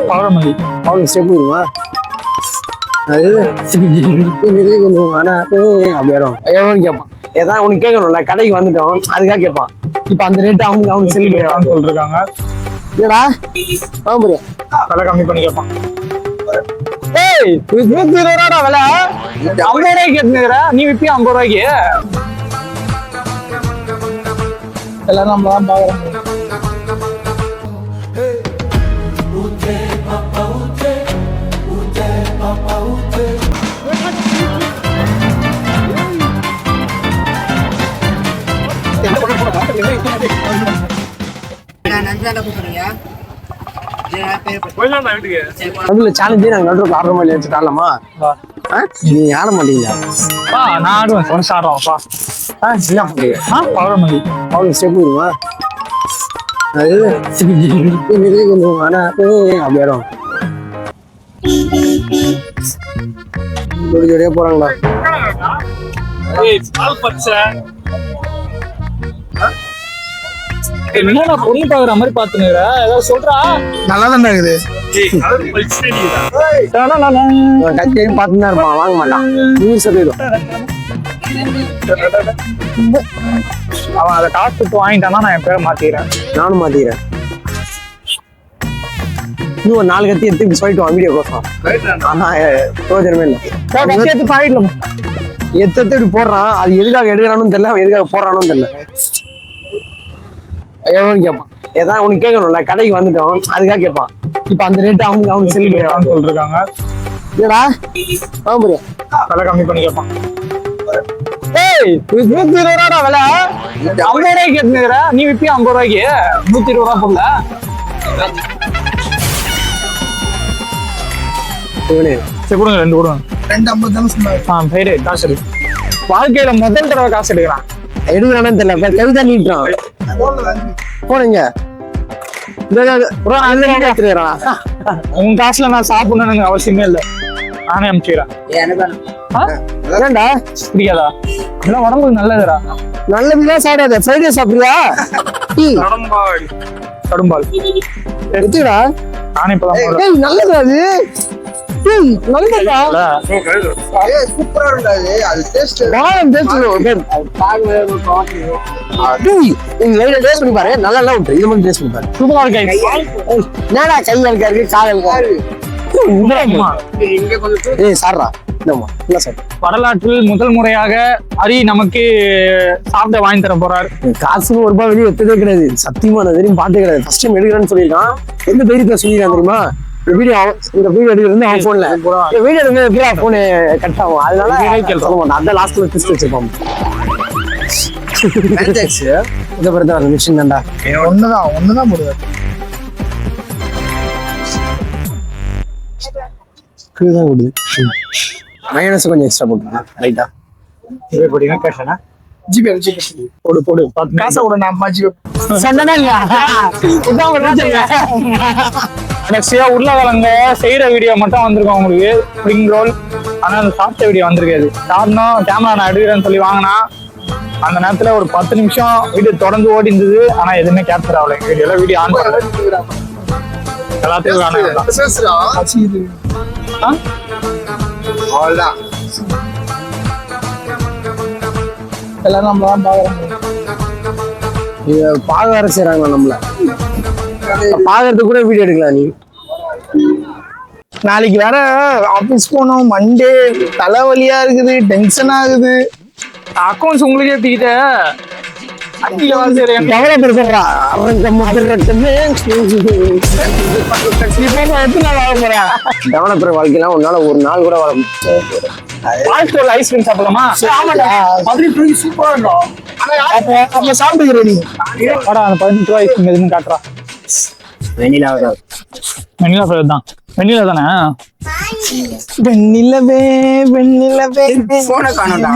பவளமல்லி அவங்க ஸ்டெப் வருமா அது கொஞ்சம் ஆனா அப்படியாடும் எவ்வளோன்னு கேட்பான் ஏதாவது உனக்கு கேட்கணும்ல கடைக்கு வந்துட்டோம் அதுக்காக கேட்பான் இப்போ அந்த ரேட்டு அவங்க செல்லு சொல்லிருக்காங்க. இல்லடா ஆ முடியும் விலை கம்மி பண்ணி கேட்பான். ஏய் 120 ரூபாடா விலை 50 ரூபாய்க்கு கேட்டுக்கிற நீ விப்பி 50 ரூபாய்க்கு. எல்லாம் நம்ம தான் பாக்குறோம். சேலஞ்சு நாங்க நடுவில் ஆடுற மாதிரி வச்சு ஆடலாமா? நீ ஆட மாட்டீங்களா? நான் ஆடுவேன். ஒரு ஆடுறோம்ப்பா. என்ன பண்றீங்க? பவளமல்லி அவங்க ஸ்டெப் வருமா அது கொஞ்சம் ஆனா அப்படியாடும் ஜோடியா போறாங்களா? என்ன பொண்ணு பாக்குற மாதிரி பாத்துனுற ஏதாவது சொல்றா. நல்லா தான் இருக்குது. கட்சியும் பார்த்துதான் இருப்பான் வாங்க மாட்டான். 100%. அவன் அதை காசு கொடுத்து வாங்கிட்டானா நான் என் பேரை மாத்திக்கிறேன். நானும் மாத்திக்கிறேன். இன்னும் ஒரு 4 கத்தி எடுத்து சொல்லிட்டு வாங்க வீடியோ கோசம். ஆனா பிரயோஜனமே இல்லை. எத்தனை இப்படி போடுறான் அது எதுக்காக எடுக்கிறானு தெரியல அவன் எதுக்காக போடுறானு தெரியல. எவ்வளோன்னு கேட்பான் ஏதாவது உனக்கு கேட்கணும்ல கடைக்கு வந்துட்டோம் அதுக்காக கேட்பான். இப்போ அந்த ரேட்டு அவங்க செல்லு சொல்லிருக்காங்க. இல்லடா ஆ முடியும் விலை கம்மி பண்ணி கேட்பான். ஏய் 120 ரூபாடா விலை 50 ரூபாய்க்கு கேட்டுக்கிற நீ விப்பி 50 ரூபாய்க்கு. 120 ரூபா போடல. சரி கொடுங்க 2 கொடுங்க. 250 தானே சொன்னாங்க. பேரு காசு இருக்கு. வாழ்க்கையில முதல் தடவை காசு எடுக்கிறான். எடுக்கிறானு தெரியல கவிதா நீட்டான் போனீங்க உன் காசுல நான் சாப்பிடணும்னு அவசியமே இல்லை. நானே அனுப்பிச்சுக்கிறேன். ஏன்டா பிடிக்காதா? இதெல்லாம் உடம்புக்கு நல்லதுடா. நல்லதுதான் சாப்பிடாத ஃப்ரைடே சாப்பிடுறியா? கடும்பால் எடுத்துடா நானே இப்பதான் நல்லது அது நல்லதா சூப்பரா இருந்தாது அது டேஸ்ட் பாரு நல்லா விட்டு இது மட்டும் டேஸ்ட் பண்ணி பாரு சூப்பரா இருக்கு. என்னடா கையில இருக்காரு காதல் ஏய் சார்ரா வரலாற்றில் முதல் முறையாக ஹரி நமக்கு சாப்பிட வாங்கி தர போறாரு. காசுக்கு ஒரு ரூபாய் வெளியே எடுத்ததே கிடையாது. சத்தியமா நான் தெரியும் பார்த்தே கிடையாது. ஃபர்ஸ்ட் டைம் எடுக்கிறேன்னு சொல்லியிருக்கான். எந்த தைரியத்தை சொல்லியிருக்கான் தெரியுமா? இந்த வீடியோ எடுக்கிறது அவன் போன்ல வீடியோ எடுக்கிறது போனு கட் ஆகும். அதனால சொல்ல மாட்டான். அந்த லாஸ்ட்ல ட்விஸ்ட் வச்சிருப்பான். இதை பொறுத்த வர மிஷின் தான்டா ஒண்ணுதான் முடியாது. தான் கொடுது மைனஸ் கொஞ்சம் எக்ஸ்ட்ரா போட்டுருக்கேன் ரைட்டா. போடு காசை விட நான் மாச்சி கடைசியா உருளைக்கிழங்க செய்யற வீடியோ மட்டும் வந்திருக்கோம் உங்களுக்கு ஸ்ப்ரிங் ரோல். ஆனா அந்த சாப்பிட்ட வீடியோ வந்திருக்காது. காரணம் கேமரா நான் எடுக்கிறேன்னு சொல்லி வாங்கினா அந்த நேரத்துல ஒரு 10 நிமிஷம் வீடியோ தொடர்ந்து ஓடி இருந்தது. ஆனா எதுவுமே கேப்சர் ஆகல. வீடியோ ஆன் பண்ணல. எல்லாத்தையும் எல்லாம் நம்ம தான் பாக்குறோம். பாக வேற செய்யறாங்க நம்மள பாக்குறதுக்கு கூட வீடியோ எடுக்கலாம். நீ நாளைக்கு வேற ஆபீஸ் போனோம். மண்டே தலைவலியா இருக்குது. டென்ஷன் ஆகுது. அக்கௌண்ட்ஸ் உங்களுக்கே தீட்ட டெவலப்பர் வாழ்க்கையெல்லாம் உன்னால ஒரு நாள் கூட வாழ ஐஸ்கிரீம் சாப்பிடலாமா? சூப்பரா இருக்கும். சாப்பிட்டுக்கிறேன் நீ அந்த 18 ரூபாய் ஐஸ்கிரீம் எதுன்னு காட்டுறா. வெண்ணிலா ஃபிளேவர் தான். வெண்ணிலா தானே? வெண்ணிலவே வெண்ணிலவே போன காணோம்டா.